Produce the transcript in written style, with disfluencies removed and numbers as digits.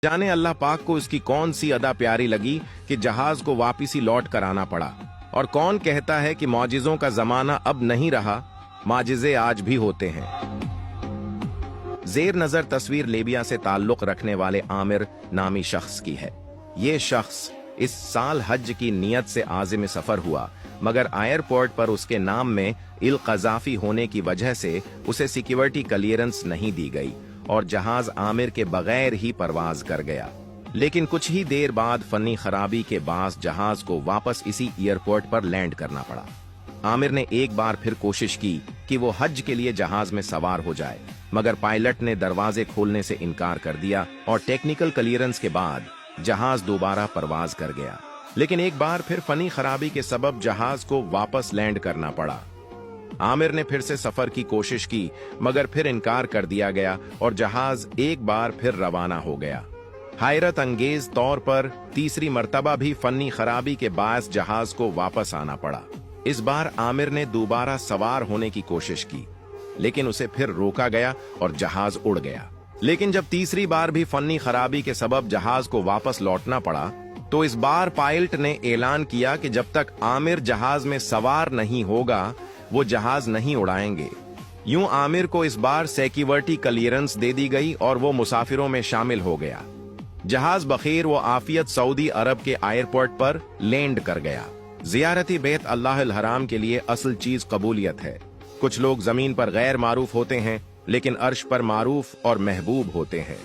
जाने अल्लाह पाक को इसकी कौन सी अदा प्यारी लगी कि जहाज को वापिसी लौट कर आना पड़ा। और कौन कहता है कि मौजिज़ों का जमाना अब नहीं रहा, माजिज़े आज भी होते हैं। जेर नजर तस्वीर लीबिया से ताल्लुक रखने वाले आमिर नामी शख्स की है। ये शख्स इस साल हज की नीयत से आज़िम सफर हुआ, मगर एयरपोर्ट पर उसके नाम में इल क़ज़ाफ़ी होने की वजह से उसे सिक्योरिटी क्लियरेंस नहीं दी गई और जहाज आमिर के बगैर ही परवाज कर गया। लेकिन कुछ ही देर बाद फनी खराबी के बास जहाज को वापस इसी एयरपोर्ट पर लैंड करना पड़ा। आमिर ने एक बार फिर कोशिश की कि वो हज के लिए जहाज में सवार हो जाए, मगर पायलट ने दरवाजे खोलने से इनकार कर दिया और टेक्निकल क्लियरेंस के बाद जहाज दोबारा परवाज कर गया। लेकिन एक बार फिर फनी खराबी के सबब जहाज को वापस लैंड करना पड़ा। आमिर ने फिर से सफर की कोशिश की, मगर फिर इनकार कर दिया गया और जहाज एक बार फिर रवाना हो गया। हैरत अंगेज तौर पर तीसरी मर्तबा भी फनी खराबी के बायस जहाज को वापस आना पड़ा। इस बार आमिर ने दोबारा सवार होने की कोशिश की, लेकिन उसे फिर रोका गया और जहाज उड़ गया। लेकिन जब तीसरी बार भी फनी खराबी के सबब जहाज को वापस लौटना पड़ा, तो इस बार पायलट ने ऐलान किया कि जब तक आमिर जहाज में सवार नहीं होगा वो जहाज नहीं उड़ाएंगे। यूं आमिर को इस बार सिक्योरिटी क्लियरेंस दे दी गई और वो मुसाफिरों में शामिल हो गया। जहाज बखैर व आफियत सऊदी अरब के एयरपोर्ट पर लैंड कर गया। जियारती बैत अल्लाह अल हराम के लिए असल चीज कबूलियत है। कुछ लोग जमीन पर गैर मारूफ होते हैं, लेकिन अर्श पर मारूफ और महबूब होते हैं।